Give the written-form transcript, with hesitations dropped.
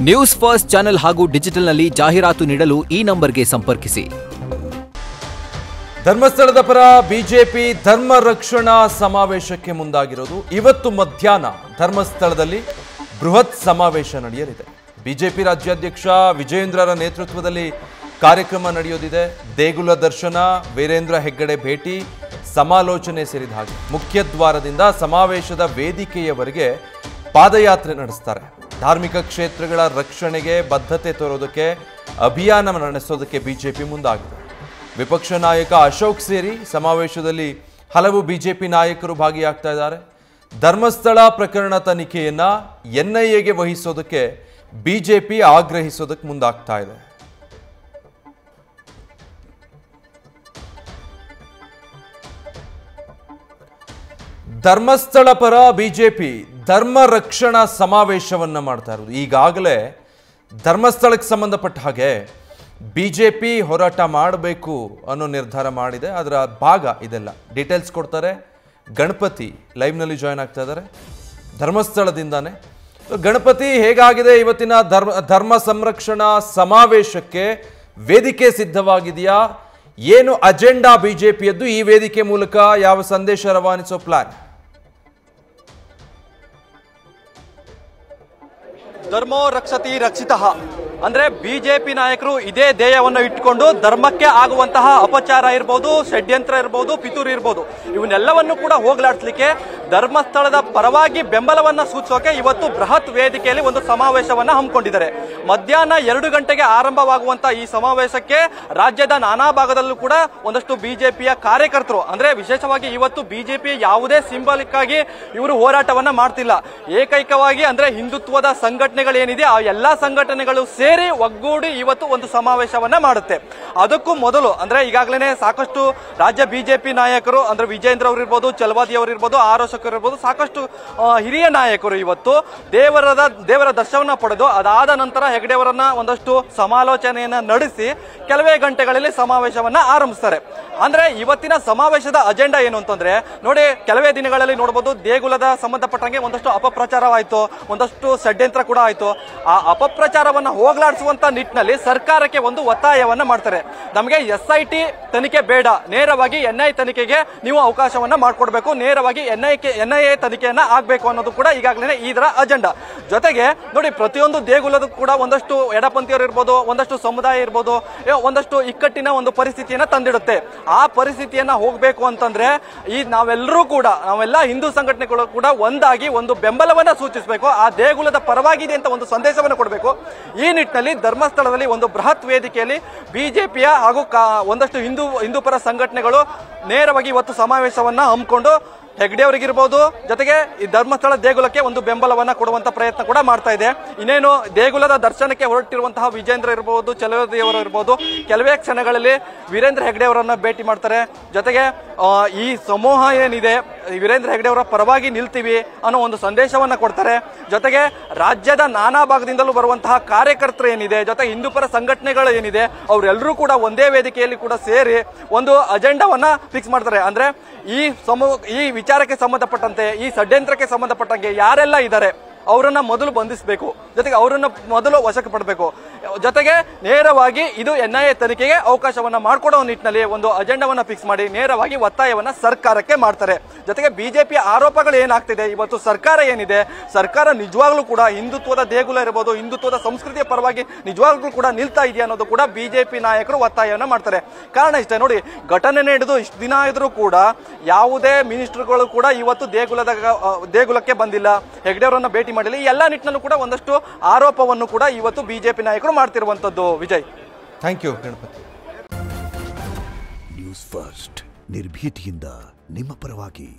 News first channel ಹಾಗೂ ಡಿಜಿಟಲ್ನಲ್ಲಿ ಜಾಹೀರಾತು ನೀಡಲು ಈ ನಂಬರ್ಗೆ ಸಂಪರ್ಕಿಸಿ. ಧರ್ಮಸ್ಥಳದ ಪರ ಬಿಜೆಪಿ ಧರ್ಮ ರಕ್ಷಣಾ ಸಮಾವೇಶಕ್ಕೆ ಮುಂದಾಗಿರೋದು. ಇವತ್ತು ಮಧ್ಯಾಹ್ನ ಧರ್ಮಸ್ಥಳದಲ್ಲಿ ಬೃಹತ್ ಸಮಾವೇಶ ನಡೆಯಲಿದೆ. ಬಿಜೆಪಿ ರಾಜ್ಯಾಧ್ಯಕ್ಷ ವಿಜಯೇಂದ್ರರ ನೇತೃತ್ವದಲ್ಲಿ ಕಾರ್ಯಕ್ರಮ ನಡೆಯೋದಿದೆ. ದೇಗುಲ ದರ್ಶನ, ವೀರೇಂದ್ರ ಹೆಗ್ಗಡೆ ಭೇಟಿ, ಸಮಾಲೋಚನೆ ಸೇರಿದ ಹಾಗೆ ಮುಖ್ಯ ದ್ವಾರದಿಂದ ಸಮಾವೇಶದ ವೇದಿಕೆಯವರೆಗೆ ಪಾದಯಾತ್ರೆ ನಡೆಸ್ತಾರೆ. ಧಾರ್ಮಿಕ ಕ್ಷೇತ್ರಗಳ ರಕ್ಷಣೆಗೆ ಬದ್ಧತೆ ತೋರೋದಕ್ಕೆ ಅಭಿಯಾನ ನಡೆಸೋದಕ್ಕೆ ಬಿಜೆಪಿ ಮುಂದಾಗಿದೆ. ವಿಪಕ್ಷ ನಾಯಕ ಅಶೋಕ್ ಸೇರಿ ಸಮಾವೇಶದಲ್ಲಿ ಹಲವು ಬಿಜೆಪಿ ನಾಯಕರು ಭಾಗಿಯಾಗ್ತಾ ಇದ್ದಾರೆ. ಧರ್ಮಸ್ಥಳ ಪ್ರಕರಣ ತನಿಖೆಯನ್ನ ಎನ್ಐಎಗೆ ವಹಿಸೋದಕ್ಕೆ ಬಿಜೆಪಿ ಆಗ್ರಹಿಸೋದಕ್ಕೆ ಮುಂದಾಗ್ತಾ ಇದೆ. ಧರ್ಮಸ್ಥಳ ಪರ ಬಿಜೆಪಿ ಧರ್ಮ ರಕ್ಷಣಾ ಸಮಾವೇಶವನ್ನ ಮಾಡ್ತಾ ಇರೋದು. ಈಗಾಗಲೇ ಧರ್ಮಸ್ಥಳಕ್ಕೆ ಸಂಬಂಧಪಟ್ಟ ಹಾಗೆ ಬಿಜೆಪಿ ಹೋರಾಟ ಮಾಡಬೇಕು ಅನ್ನೋ ನಿರ್ಧಾರ ಮಾಡಿದೆ. ಅದರ ಭಾಗ ಇದೆಲ್ಲ ಡೀಟೇಲ್ಸ್ ಕೊಡ್ತಾರೆ. ಗಣಪತಿ ಲೈವ್ನಲ್ಲಿ ಜಾಯ್ನ್ ಆಗ್ತಾ ಇದ್ದಾರೆ ಧರ್ಮಸ್ಥಳದಿಂದಾನೆ. ಗಣಪತಿ, ಹೇಗಾಗಿದೆ ಇವತ್ತಿನ ಧರ್ಮ ಸಂರಕ್ಷಣಾ ಸಮಾವೇಶಕ್ಕೆ? ವೇದಿಕೆ ಸಿದ್ಧವಾಗಿದೆಯಾ? ಏನು ಅಜೆಂಡಾ ಬಿಜೆಪಿಯದ್ದು? ಈ ವೇದಿಕೆ ಮೂಲಕ ಯಾವ ಸಂದೇಶ ರವಾನಿಸೋ ಪ್ಲಾನ್? ಧರ್ಮೋ ರಕ್ಷತಿ ರಕ್ಷಿತಃ ಅಂದ್ರೆ ಬಿಜೆಪಿ ನಾಯಕರು ಇದೇ ಧ್ಯೇಯವನ್ನು ಇಟ್ಟುಕೊಂಡು ಧರ್ಮಕ್ಕೆ ಆಗುವಂತಹ ಅಪಚಾರ ಇರಬಹುದು, ಷಡ್ಯಂತ್ರ ಇರಬಹುದು, ಪಿತೂರು ಇರಬಹುದು, ಇವನ್ನೆಲ್ಲವನ್ನು ಕೂಡ ಹೋಗಲಾಡಿಸಲಿಕ್ಕೆ ಧರ್ಮಸ್ಥಳದ ಪರವಾಗಿ ಬೆಂಬಲವನ್ನ ಸೂಚಿಸೋಕೆ ಇವತ್ತು ಬೃಹತ್ ವೇದಿಕೆಯಲ್ಲಿ ಒಂದು ಸಮಾವೇಶವನ್ನ ಹಮ್ಮಿಕೊಂಡಿದ್ದಾರೆ. ಮಧ್ಯಾಹ್ನ 2 ಗಂಟೆಗೆ ಆರಂಭವಾಗುವಂತಹ ಈ ಸಮಾವೇಶಕ್ಕೆ ರಾಜ್ಯದ ನಾನಾ ಭಾಗದಲ್ಲೂ ಕೂಡ ಒಂದಷ್ಟು ಬಿಜೆಪಿಯ ಕಾರ್ಯಕರ್ತರು, ಅಂದ್ರೆ ವಿಶೇಷವಾಗಿ ಇವತ್ತು ಬಿಜೆಪಿ ಯಾವುದೇ ಸಿಂಬಲಿಕ್ ಆಗಿ ಇವರು ಹೋರಾಟವನ್ನ ಮಾಡ್ತಿಲ್ಲ. ಏಕೈಕವಾಗಿ ಅಂದ್ರೆ ಹಿಂದುತ್ವದ ಸಂಘಟನೆಗಳೇನಿದೆ ಆ ಎಲ್ಲಾ ಸಂಘಟನೆಗಳು ಸೇರಿ ಒಗ್ಗೂಡಿ ಇವತ್ತು ಒಂದು ಸಮಾವೇಶವನ್ನ ಮಾಡುತ್ತೆ. ಅದಕ್ಕೂ ಮೊದಲು ಅಂದ್ರೆ ಈಗಾಗಲೇ ಸಾಕಷ್ಟು ರಾಜ್ಯ ಬಿಜೆಪಿ ನಾಯಕರು ಅಂದ್ರೆ ವಿಜೇಂದ್ರ ಅವರು ಇರ್ಬೋದು, ಚಲವಾದಿ ಅವರು ಇರ್ಬೋದು, ಆರ್ ಅಶೋಕ್ ಇರ್ಬೋದು, ಸಾಕಷ್ಟು ಹಿರಿಯ ನಾಯಕರು ಇವತ್ತು ದೇವರ ದರ್ಶನವನ್ನ ಪಡೆದು ಅದಾದ ನಂತರ ಹೆಗ್ಡೆ ಅವರನ್ನ ಒಂದಷ್ಟು ಸಮಾಲೋಚನೆಯನ್ನ ನಡೆಸಿ ಕೆಲವೇ ಗಂಟೆಗಳಲ್ಲಿ ಸಮಾವೇಶವನ್ನ ಆರಂಭಿಸ್ತಾರೆ. ಅಂದ್ರೆ ಇವತ್ತಿನ ಸಮಾವೇಶದ ಅಜೆಂಡಾ ಏನು ಅಂತಂದ್ರೆ ನೋಡಿ, ಕೆಲವೇ ದಿನಗಳಲ್ಲಿ ನೋಡಬಹುದು ದೇಗುಲದ ಸಂಬಂಧಪಟ್ಟಂಗೆ ಒಂದಷ್ಟು ಅಪಪ್ರಚಾರವಾಯಿತು, ಒಂದಷ್ಟು ಷಡ್ಯಂತ್ರ ಕೂಡ ಆಯಿತು. ಆ ಅಪಪ್ರಚಾರವನ್ನ ಹೋಗಲಾಡಿಸುವಂತ ನಿಟ್ಟಿನಲ್ಲಿ ಸರ್ಕಾರಕ್ಕೆ ಒಂದು ಒತ್ತಾಯವನ್ನ ಮಾಡ್ತಾರೆ. ನಮಗೆ SIT ತನಿಖೆ ಬೇಡ, ನೇರವಾಗಿ NIA ತನಿಖೆಗೆ ನೀವು ಅವಕಾಶವನ್ನ ಮಾಡಿಕೊಡ್ಬೇಕು, ನೇರವಾಗಿ NIA ತನಿಖೆಯನ್ನ ಆಗ್ಬೇಕು ಅನ್ನೋದು ಕೂಡ ಈಗಾಗಲೇ ಇದರ ಅಜೆಂಡಾ. ಜೊತೆಗೆ ನೋಡಿ, ಪ್ರತಿಯೊಂದು ದೇಗುಲದ ಕೂಡ ಒಂದಷ್ಟು ಎಡಪಂಥೀಯರು ಇರ್ಬೋದು, ಒಂದಷ್ಟು ಸಮುದಾಯ ಇರ್ಬೋದು, ಒಂದಷ್ಟು ಇಕ್ಕಟ್ಟಿನ ಒಂದು ಪರಿಸ್ಥಿತಿಯನ್ನ ತಂದಿಡುತ್ತೆ. ಆ ಪರಿಸ್ಥಿತಿಯನ್ನ ಹೋಗ್ಬೇಕು ಅಂತಂದ್ರೆ ನಾವೆಲ್ಲ ಹಿಂದೂ ಸಂಘಟನೆಗಳು ಕೂಡ ಒಂದಾಗಿ ಒಂದು ಬೆಂಬಲವನ್ನ ಸೂಚಿಸಬೇಕು, ಆ ದೇಗುಲದ ಪರವಾಗಿದೆ ಅಂತ ಒಂದು ಸಂದೇಶವನ್ನು ಕೊಡಬೇಕು. ಈ ನಿಟ್ಟಿನಲ್ಲಿ ಧರ್ಮಸ್ಥಳದಲ್ಲಿ ಒಂದು ಬೃಹತ್ ವೇದಿಕೆಯಲ್ಲಿ ಬಿಜೆಪಿಯ ಹಾಗೂ ಒಂದಷ್ಟು ಹಿಂದೂ ಪರ ಸಂಘಟನೆಗಳು ನೇರವಾಗಿ ಇವತ್ತು ಸಮಾವೇಶವನ್ನ ಹಮ್ಮಿಕೊಂಡು ಹೆಗ್ಡೆ ಅವರಿಗಿರ್ಬೋದು, ಜೊತೆಗೆ ಈ ಧರ್ಮಸ್ಥಳ ದೇಗುಲಕ್ಕೆ ಒಂದು ಬೆಂಬಲವನ್ನ ಕೊಡುವಂತ ಪ್ರಯತ್ನ ಕೂಡ ಮಾಡ್ತಾ ಇದೆ. ಇನ್ನೇನು ದೇಗುಲದ ದರ್ಶನಕ್ಕೆ ಹೊರಟಿರುವಂತಹ ವಿಜೇಂದ್ರ ಇರಬಹುದು, ಚಲವಾದಿಯವರು ಇರಬಹುದು, ಕೆಲವೇ ಕ್ಷಣಗಳಲ್ಲಿ ವೀರೇಂದ್ರ ಹೆಗ್ಡೆ ಅವರನ್ನ ಭೇಟಿ ಮಾಡ್ತಾರೆ. ಜೊತೆಗೆ ಈ ಸಮೂಹ ಏನಿದೆ ವೀರೇಂದ್ರ ಹೆಗ್ಡೆ ಅವರ ಪರವಾಗಿ ನಿಲ್ತೀವಿ ಅನ್ನೋ ಒಂದು ಸಂದೇಶವನ್ನ ಕೊಡ್ತಾರೆ. ಜೊತೆಗೆ ರಾಜ್ಯದ ನಾನಾ ಭಾಗದಿಂದಲೂ ಬರುವಂತಹ ಕಾರ್ಯಕರ್ತರು ಏನಿದೆ, ಜೊತೆಗೆ ಹಿಂದೂಪರ ಸಂಘಟನೆಗಳು ಏನಿದೆ, ಅವರೆಲ್ಲರೂ ಕೂಡ ಒಂದೇ ವೇದಿಕೆಯಲ್ಲಿ ಕೂಡ ಸೇರಿ ಒಂದು ಅಜೆಂಡಾವನ್ನ ಫಿಕ್ಸ್ ಮಾಡ್ತಾರೆ. ಅಂದ್ರೆ ಈ ವಿಚಾರಕ್ಕೆ ಸಂಬಂಧಪಟ್ಟಂತೆ, ಈ ಷಡ್ಯಂತ್ರಕ್ಕೆ ಸಂಬಂಧಪಟ್ಟಂಗೆ ಯಾರೆಲ್ಲ ಇದ್ದಾರೆ ಅವರನ್ನ ಮೊದಲು ಬಂಧಿಸಬೇಕು, ಜೊತೆಗೆ ಅವರನ್ನ ಮೊದಲು ವಶಕ್ಕೆ ಪಡಬೇಕು, ಜೊತೆಗೆ ನೇರವಾಗಿ ಇದು NIA ತನಿಖೆಗೆ ಅವಕಾಶವನ್ನ ಮಾಡಿಕೊಡೋ ನಿಟ್ಟಿನಲ್ಲಿ ಒಂದು ಅಜೆಂಡಾವನ್ನ ಫಿಕ್ಸ್ ಮಾಡಿ ನೇರವಾಗಿ ಒತ್ತಾಯವನ್ನ ಸರ್ಕಾರಕ್ಕೆ ಮಾಡ್ತಾರೆ. ಜೊತೆಗೆ ಬಿಜೆಪಿ ಆರೋಪಗಳು ಏನಾಗ್ತಿದೆ, ಇವತ್ತು ಸರ್ಕಾರ ಏನಿದೆ, ಸರ್ಕಾರ ನಿಜವಾಗ್ಲೂ ಕೂಡ ಹಿಂದುತ್ವದ ದೇಗುಲ ಇರಬಹುದು, ಹಿಂದುತ್ವದ ಸಂಸ್ಕೃತಿಯ ಪರವಾಗಿ ನಿಜವಾಗ್ಲೂ ಕೂಡ ನಿಲ್ತಾ ಇದೆಯಾ ಅನ್ನೋದು ಕೂಡ ಬಿಜೆಪಿ ನಾಯಕರು ಒತ್ತಾಯವನ್ನ ಮಾಡ್ತಾರೆ. ಕಾರಣ ಇಷ್ಟೇ ನೋಡಿ, ಘಟನೆ ನಡೆದು ಇಷ್ಟು ದಿನ ಆದ್ರೂ ಕೂಡ ಯಾವುದೇ ಮಿನಿಸ್ಟರ್ಗಳು ಕೂಡ ಇವತ್ತು ದೇಗುಲಕ್ಕೆ ಬಂದಿಲ್ಲ, ಹೆಗ್ಡೆ ಅವರನ್ನ ಭೇಟಿ ಮಾಡಿಲ್ಲ. ಈ ಎಲ್ಲಾ ನಿಟ್ಟಿನಲ್ಲೂ ಕೂಡ ಒಂದಷ್ಟು ಆರೋಪವನ್ನು ಕೂಡ ಇವತ್ತು ಬಿಜೆಪಿ ನಾಯಕರು ಮಾಡ್ತಿರುವಂತದ್ದು. Vijay, thank you Ganapati. News first ನಿರ್ಭೀತಿಯಿಂದ ನಿಮ್ಮ ಪರವಾಗಿ.